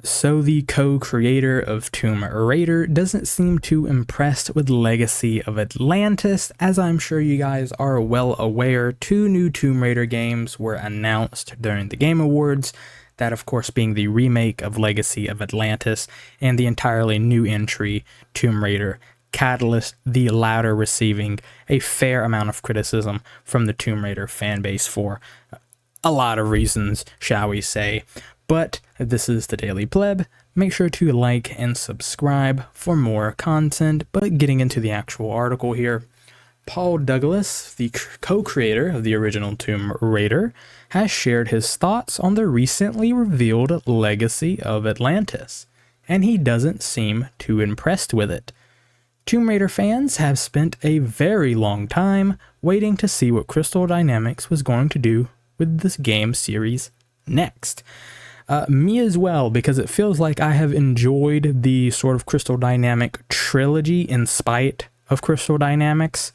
So the co-creator of Tomb Raider doesn't seem too impressed with Legacy of Atlantis. As I'm sure you guys are well aware, 2 new Tomb Raider games were announced during the Game Awards, that of course being the remake of Legacy of Atlantis and the entirely new entry Tomb Raider Catalyst, the latter receiving a fair amount of criticism from the Tomb Raider fanbase for a lot of reasons, shall we say. But if this is the Daily Pleb, make sure to like and subscribe for more content. But getting into the actual article here, Paul Douglas, the co-creator of the original Tomb Raider, has shared his thoughts on the recently revealed Legacy of Atlantis, and he doesn't seem too impressed with it. Tomb Raider fans have spent a very long time waiting to see what Crystal Dynamics was going to do with this game series next. Me as well, because it feels like I have enjoyed the sort of Crystal Dynamic trilogy in spite of Crystal Dynamics.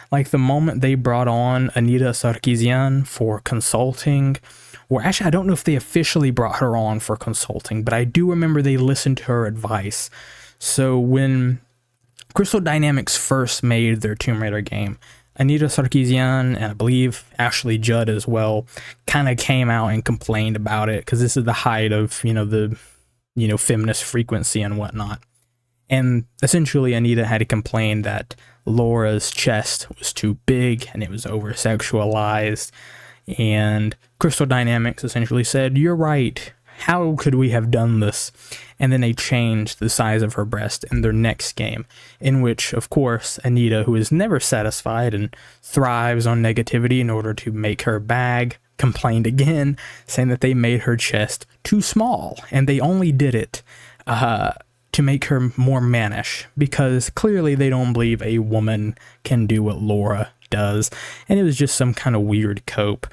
Like the moment they brought on Anita Sarkeesian for consulting, or actually I don't know if they officially brought her on for consulting, but I do remember they listened to her advice. So when Crystal Dynamics first made their Tomb Raider game, Anita Sarkeesian and I believe Ashley Judd as well kind of came out and complained about it because this is the height of, the feminist frequency and whatnot. And essentially Anita had to complain that Laura's chest was too big and it was over-sexualized. And Crystal Dynamics essentially said, "You're right. How could we have done this?" And then they changed the size of her breast in their next game, in which, of course, Anita, who is never satisfied and thrives on negativity in order to make her bag, complained again, saying that they made her chest too small, and they only did it to make her more mannish, because clearly they don't believe a woman can do what Laura does, and it was just some kind of weird cope.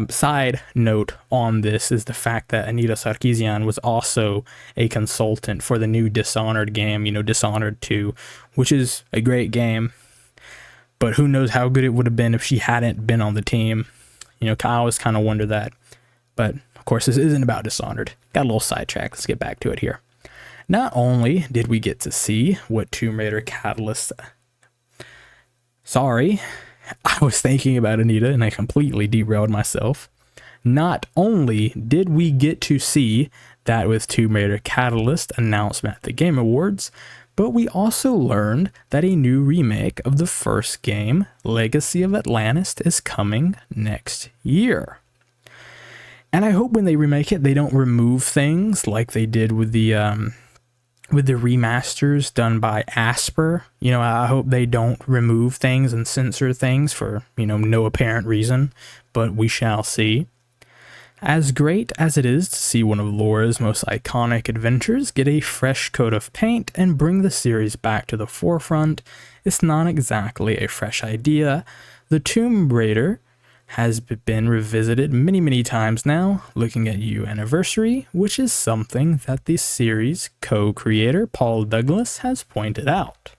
Side note on this is the fact that Anita Sarkeesian was also a consultant for the new Dishonored game, Dishonored 2, which is a great game, but who knows how good it would have been if she hadn't been on the team. I always kind of wonder that. But, of course, this isn't about Dishonored. Got a little sidetracked. Let's get back to it here. Not only did we get to see what Tomb Raider Catalyst... I was thinking about Anita and I completely derailed myself. Not only did we get to see that with Tomb Raider Catalyst announcement at the Game Awards, but we also learned that a new remake of the first game, Legacy of Atlantis, is coming next year. And I hope when they remake it, they don't remove things like they did with the remasters done by Asper. I hope they don't remove things and censor things for, no apparent reason, but we shall see. As great as it is to see one of Laura's most iconic adventures get a fresh coat of paint and bring the series back to the forefront, it's not exactly a fresh idea. The Tomb Raider has been revisited many times now, looking at You Anniversary, which is something that the series co-creator Paul Douglas has pointed out.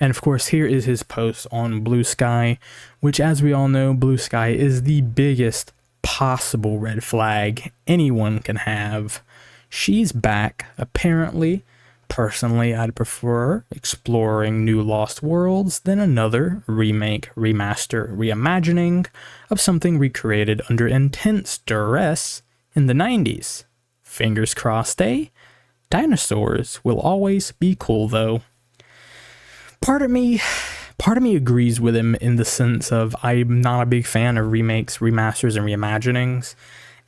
And of course, here is his post on Blue Sky, which, as we all know, Blue Sky is the biggest possible red flag anyone can have. She's back, apparently. Personally, I'd prefer exploring new Lost Worlds than another remake, remaster, reimagining of something recreated under intense duress in the 90s. Fingers crossed, eh? Dinosaurs will always be cool, though. Part of me agrees with him in the sense of I'm not a big fan of remakes, remasters, and reimaginings.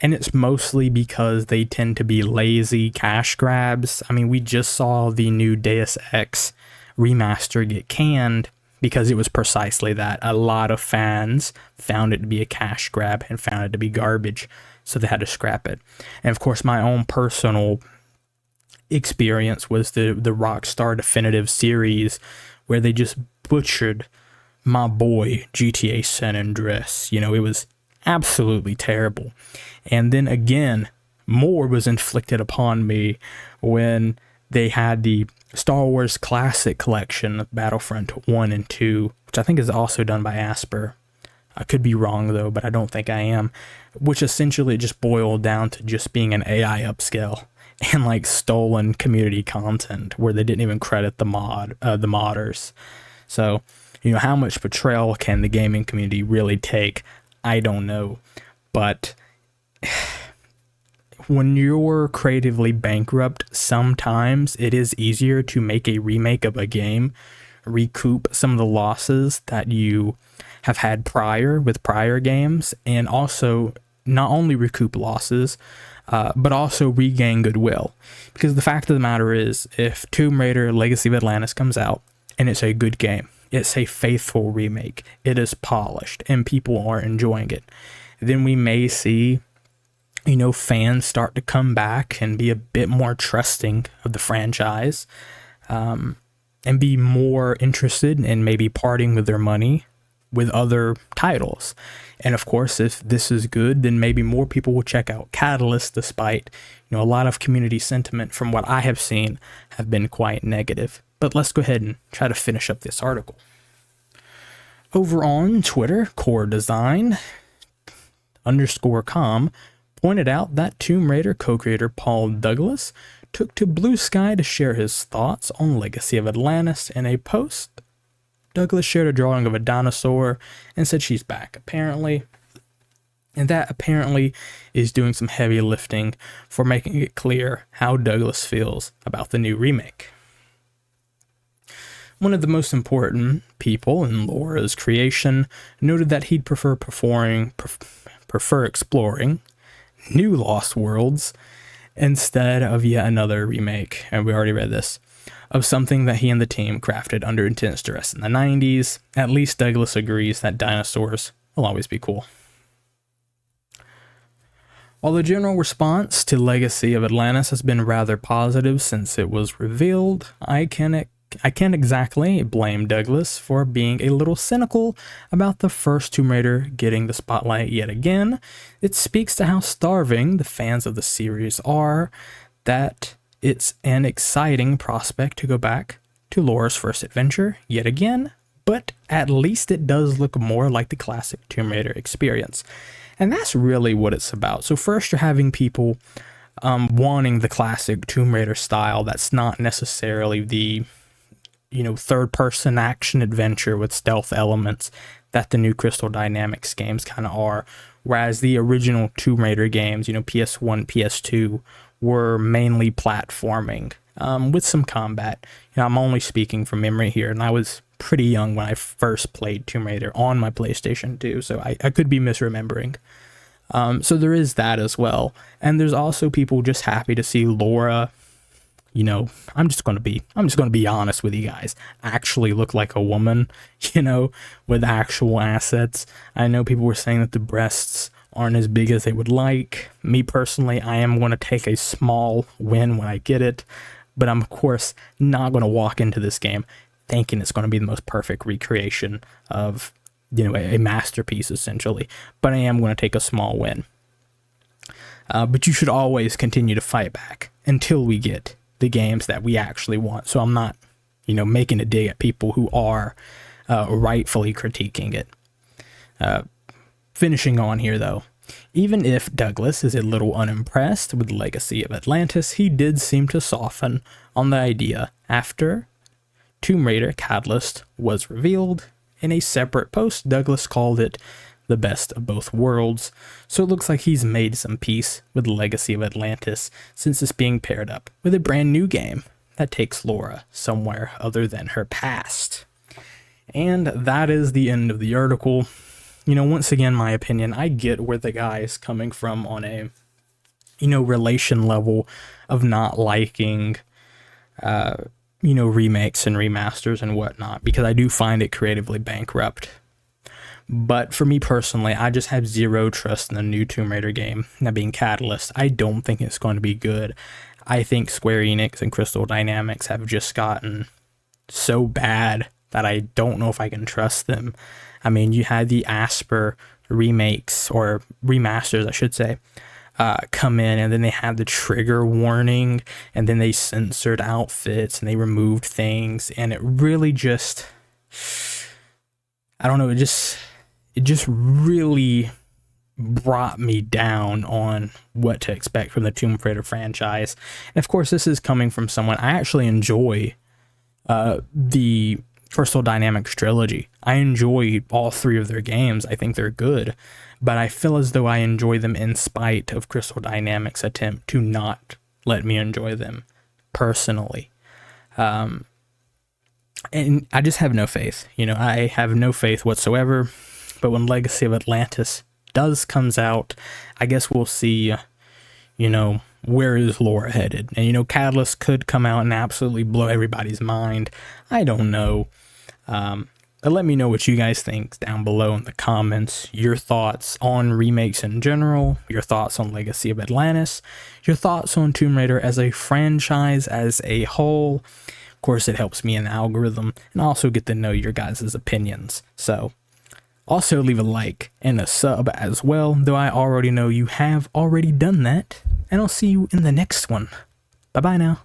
And it's mostly because they tend to be lazy cash grabs. I mean, we just saw the new Deus Ex remaster get canned because it was precisely that. A lot of fans found it to be a cash grab and found it to be garbage, so they had to scrap it. And of course, my own personal experience was the Rockstar Definitive series, where they just butchered my boy GTA San Andreas. It was absolutely terrible. And then again, more was inflicted upon me when they had the Star Wars Classic Collection, Battlefront 1 and 2, which I think is also done by Asper. I could be wrong though, but I don't think I am, which essentially just boiled down to just being an AI upscale. and like stolen community content where they didn't even credit the modders. So, how much betrayal can the gaming community really take? I don't know. But when you're creatively bankrupt, sometimes it is easier to make a remake of a game, recoup some of the losses that you have had with prior games, and also not only recoup losses, but also regain goodwill. Because the fact of the matter is, if Tomb Raider Legacy of Atlantis comes out and it's a good game, it's a faithful remake, it is polished, and people are enjoying it, then we may see, fans start to come back and be a bit more trusting of the franchise, and be more interested in maybe parting with their money with other titles. And of course, if this is good, then maybe more people will check out Catalyst, despite, a lot of community sentiment from what I have seen have been quite negative. But let's go ahead and try to finish up this article. Over on Twitter, Core Design _com pointed out that Tomb Raider co-creator Paul Douglas took to Blue Sky to share his thoughts on Legacy of Atlantis. In a post, Douglas shared a drawing of a dinosaur and said she's back, apparently. And that apparently is doing some heavy lifting for making it clear how Douglas feels about the new remake. One of the most important people in Laura's creation noted that he'd prefer exploring new Lost Worlds instead of yet another remake, and we already read this, of something that he and the team crafted under intense duress in the 90s. At least Douglas agrees that dinosaurs will always be cool. While the general response to Legacy of Atlantis has been rather positive since it was revealed, I can't exactly blame Douglas for being a little cynical about the first Tomb Raider getting the spotlight yet again. It speaks to how starving the fans of the series are, that it's an exciting prospect to go back to Laura's first adventure yet again, but at least it does look more like the classic Tomb Raider experience. And that's really what it's about. So first, you're having people wanting the classic Tomb Raider style that's not necessarily the third-person action adventure with stealth elements that the new Crystal Dynamics games kind of are, whereas the original Tomb Raider games, PS1, PS2, were mainly platforming, with some combat. I'm only speaking from memory here, and I was pretty young when I first played Tomb Raider on my PlayStation 2, so I could be misremembering. So there is that as well, and there's also people just happy to see Laura, I'm just going to be honest with you guys, actually look like a woman, with actual assets. I know people were saying that the breasts aren't as big as they would like. Me personally, I am going to take a small win when I get it, but I'm of course not going to walk into this game thinking it's going to be the most perfect recreation of, a masterpiece essentially, but I am going to take a small win. But you should always continue to fight back until we get the games that we actually want. So I'm not, making a dig at people who are rightfully critiquing it. Finishing on here though, even if Douglas is a little unimpressed with Legacy of Atlantis, he did seem to soften on the idea after Tomb Raider Catalyst was revealed. In a separate post, Douglas called it the best of both worlds, so it looks like he's made some peace with Legacy of Atlantis since it's being paired up with a brand new game that takes Laura somewhere other than her past. And that is the end of the article. Once again, my opinion, I get where the guy is coming from on a, relation level of not liking, remakes and remasters and whatnot, because I do find it creatively bankrupt. But for me personally, I just have zero trust in the new Tomb Raider game, that being Catalyst. I don't think it's going to be good. I think Square Enix and Crystal Dynamics have just gotten so bad that I don't know if I can trust them. I mean, you had the Asper remakes, or remasters, I should say, come in, and then they had the trigger warning, and then they censored outfits, and they removed things, and it really just, I don't know, it just really brought me down on what to expect from the Tomb Raider franchise. And of course, this is coming from someone I actually enjoy the Crystal Dynamics trilogy. I enjoy all three of their games. I think they're good, but I feel as though I enjoy them in spite of Crystal Dynamics' attempt to not let me enjoy them personally. And I just have no faith. I have no faith whatsoever. But when Legacy of Atlantis comes out, I guess we'll see, where is Laura headed? And, Catalyst could come out and absolutely blow everybody's mind. I don't know. But let me know what you guys think down below in the comments. Your thoughts on remakes in general, your thoughts on Legacy of Atlantis, your thoughts on Tomb Raider as a franchise as a whole. Of course, it helps me in the algorithm, and I also get to know your guys' opinions. So, also leave a like and a sub as well, though I already know you have already done that. And I'll see you in the next one. Bye-bye now.